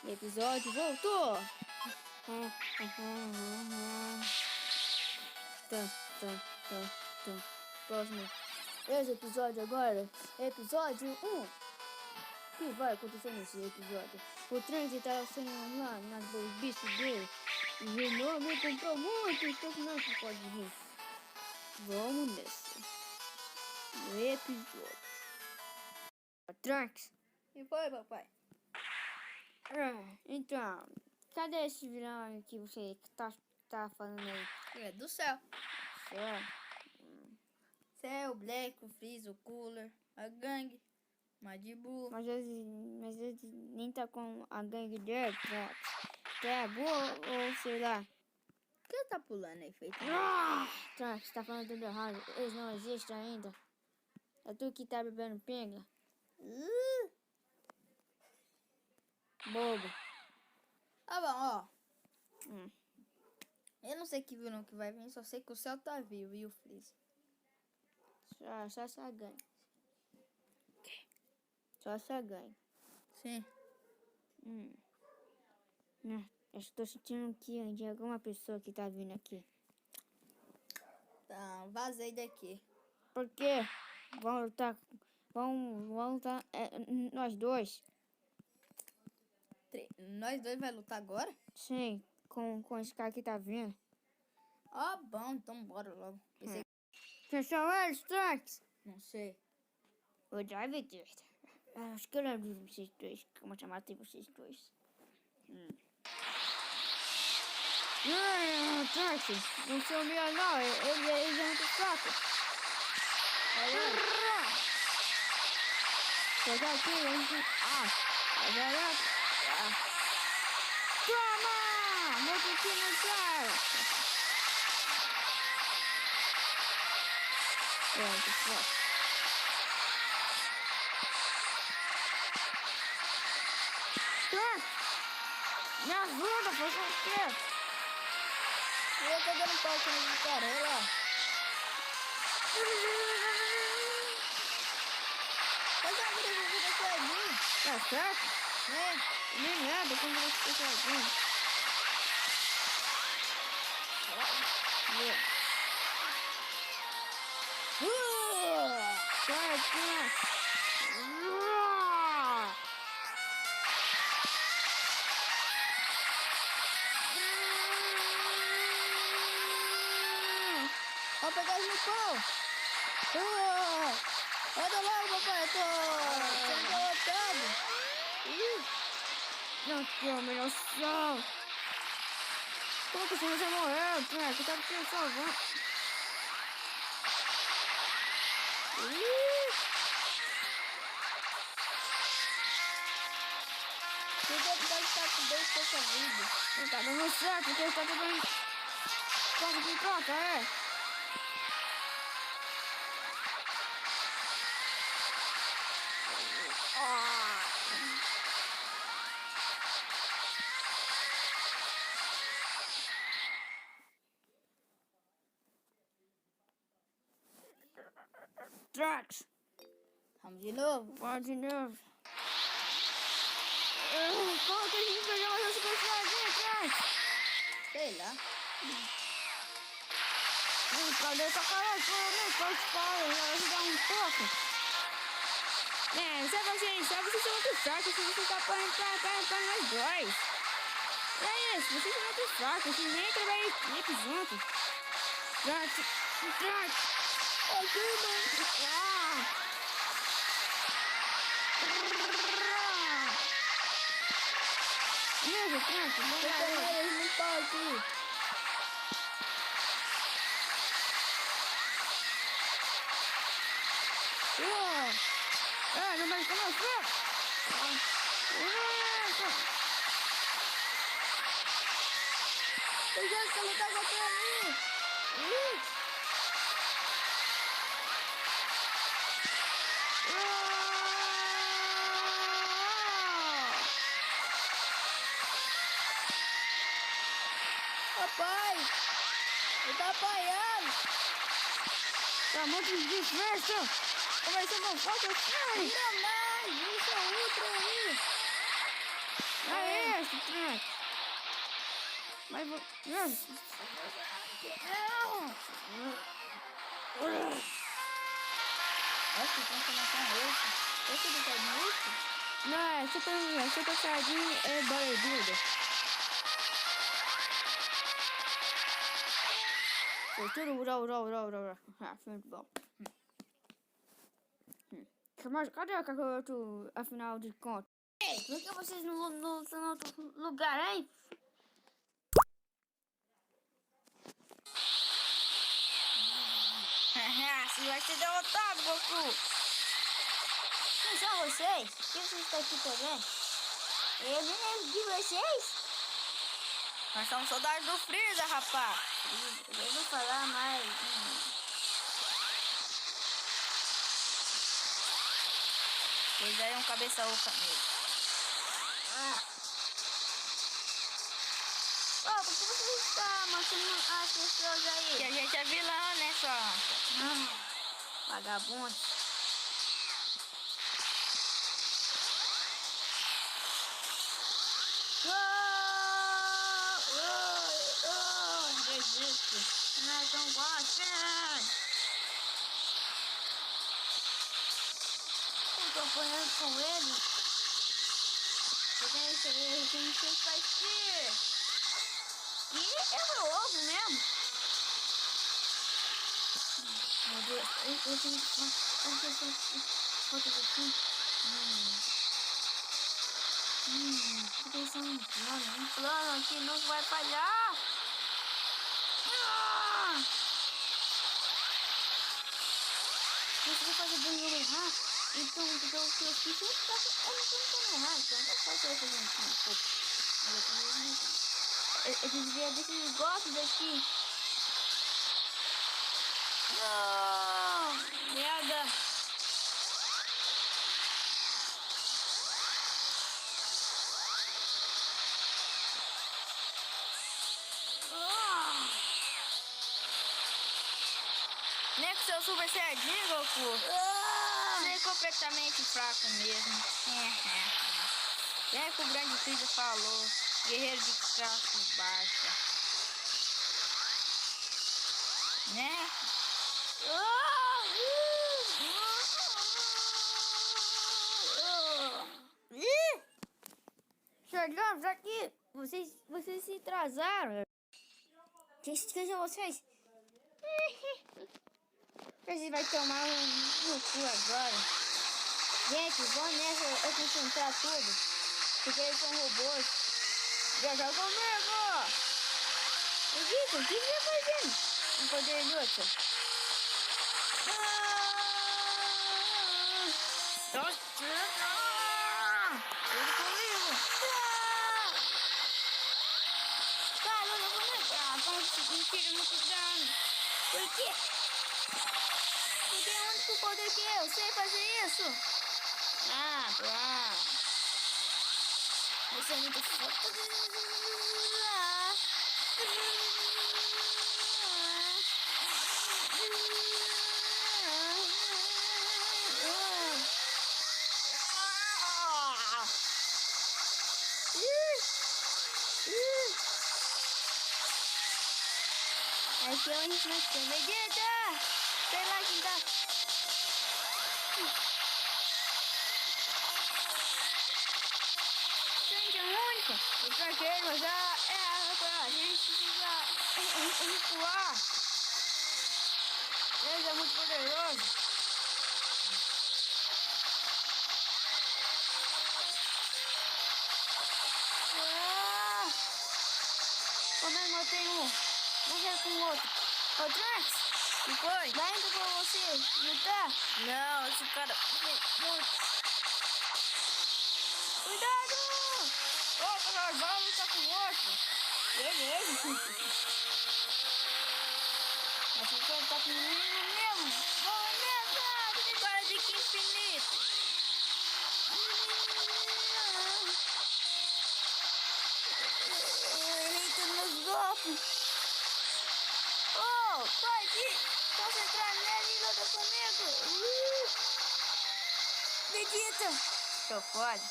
Episódio voltou! Próximo. Esse episódio agora é episódio 1. O que vai acontecer nesse episódio? O Trunks está sendo lá nas bichos dele. E o nome comprou muitos personagens que pode vir. Vamos nessa. No episódio. Trunks. E foi, papai? Então, cadê esse vilão que você tá falando aí? É do céu. Certo? Céu, Black, o Freeze, o Cooler, a gangue, Majin Buu. Mas ele nem tá com a gangue dele, é boa ou sei lá. Por que tá pulando aí, feito? Trunks, você tá falando tudo errado. Eles não existem ainda. É tu que tá bebendo pinga. Bobo. Ah, bom, ó. Hum. Eu não sei que vilão que vai vir, só sei que o céu tá vivo e o Freeze. Só essa gangue. Só essa gangue. Sim. Acho que tô sentindo que de alguma pessoa que tá vindo aqui. Tá, vazei daqui. Por quê? Vamos lutar. Vamos lutar nós dois. Nós dois vai lutar agora? Sim, com esse cara que tá vindo. Ah, bom, então bora logo. Quem são eles, Trunks? Não sei. O Drive Twister. Acho que eu lembro de vocês dois. Como chamar de vocês dois. Trunks, não se humilha não. Ele é muito fraco. Pegar aqui, a gente... agora... Toma! Muito aqui no cara! Pronto, forte. Me ajuda, faz o quê? Eu tô dando pau no cara, olha lá. Faz uma briga com você sozinho. Tá certo? Nem nada, como você fica sozinho. Vamos pegar ele no pau. Anda logo, papai, eu tô derrotado. Não tenho a melhor noção. Como que você morreu, Trunks? Eu tava te salvando. Você deve estar com bem pouca vida. Não tá dando certo, porque ele tá tentando... Toque de troca, é? Trunks! Vamos de novo? Vamos de novo. Como que a gente pegou mais esse personagem, Trunks? Sei lá. Cadê essa cara? Pode parar, vai ajudar um pouco. Vocês são muito fracos, vocês estão pra nós dois. É isso, vocês são muito fracos, vocês nem trabalham em equipe juntos. Trunks! Meu, Trunks, Eu peguei ele no pau aqui. não vai começar! Eu já quero lutar contra mim. Papai, eu tô apanhando. Tá muito difícil! Começou a não falta. Não, não. Ai, usa outra aí. Aê, esse Trunks. Mas vou... Não. Nossa, que transformação é essa? Esse do Cadmuto? Não, é Super Saiyajin é bodybuilder. Foi tudo ura. Ah, foi muito bom. Mas cadê o Kakaroto, afinal de contas? Ei, por que vocês não estão em outro lugar, hein? Você vai ser derrotado, Goku. Quem são vocês? O que vocês estão aqui fazendo? Eu nem lembro de vocês. Nós somos soldados do Freeza, rapaz. Eu vou falar mais. Eles aí é um cabeça oca mesmo. Por que você está matando as pessoas aí? Que a gente é vilão, né, sua anta? Vagabundo. Desisto. Não é tão gostando. Eu tô apanhando com ele. Eu tenho que fazer. E é meu ovo mesmo. Meu Deus, eu tenho que fazer assim. Tô pensando um plano que não vai falhar. Você vai fazer bem eu errar. Então, o que eu fiz sempre tá errado. Então, não pode fazer um pouco. Eu desvio desses golpes aqui. Não! Merda! Nem com seu Super Saiyajin, Goku. Você é completamente fraco mesmo. É que o grande Freeza falou. Guerreiro de classe baixa. Né? Chegamos aqui! Vocês se atrasaram! Quem são vocês? Vocês vão tomar no cu agora. Gente, vão nessa eu concentrar tudo. Porque eles são robôs. Deixa comigo! Isso, o que você tá fazendo? Um poder inútil. Tudo comigo. Cara, eu vou negar. Como tira muito dano. Por quê? Porque é o único poder que eu sei fazer isso. Você é muito forte. Aqui é onde nós temos Vegeta! Sei lá quem tá. Gente, é único. O traqueiro já é pra gente precisa recuar. Ele é muito poderoso. Como eu matei um. Vamos ver com o outro. Ô, Trunks! O que foi? Dá ainda pra você lutar? Não, esse cara... Cuidado! Ô, nós vamos lutar com o outro. Beleza. Mas você tá comigo mesmo. Vamos nessa! Para de que infinito. Eita, meus golpes. Oh, pode concentrar nele e luta comigo. Vegeta! Tô foda.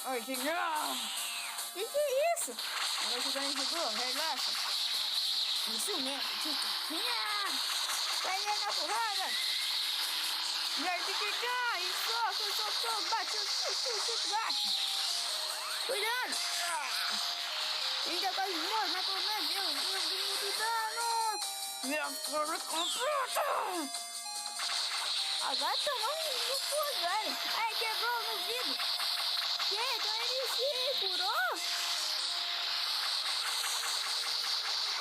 Hoje não. Que é isso? Hoje ganhou, relaxa. Isso mesmo, Vegeta. Vai aí na porrada. Jardim de cá, e soco, bate, bate. Cuidado! Ainda quase morre, mas pelo menos eu dei muito dano! Minha forma completa. Agora tomou no cu, velho! Ai, quebrou no vidro! Que? Então ele se curou?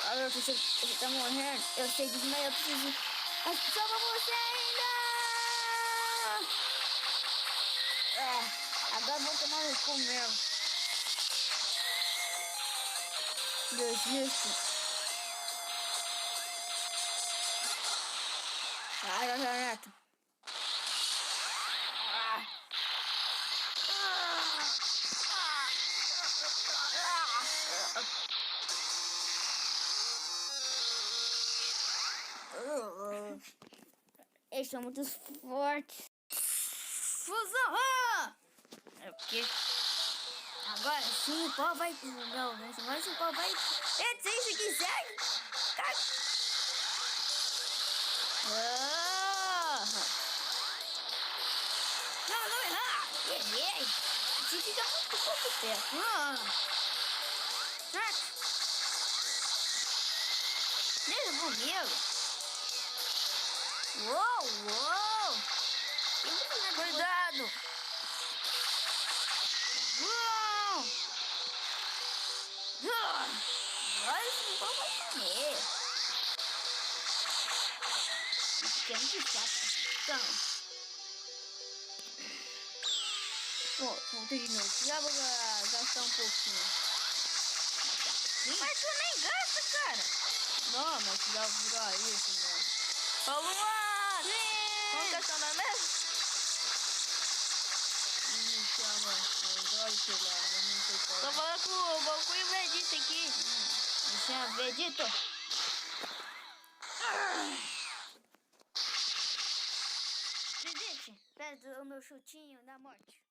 Olha, você tá morrendo. Eu sei desmaiar, eu preciso. Salva você ainda! Agora vamos tomar no cu mesmo. Desiste. Ai, Neto. Eles são muito fortes. Fusão! É o quê? Agora sim, o pau vai. Não, agora sim, o pau vai. É, se isso aqui segue. Cai. Não errar. Errei. Você fica muito pouco perto. Deixa comigo. Uou. Cuidado. Agora sim, o pau vai comer. Isso aqui é muito chato. Então. Volta de novo. Já vou gastar um pouquinho. Mas tu nem gasta, cara. Não, mas já vou virar isso, mano. Vamos lá. Vamos gastar na mesa? Me chama Android, sei lá, eu não sei qual. Tô falando com o Goku e o Vegeta aqui. Me chama Vegeta. Vegeta, pede o meu chutinho da morte.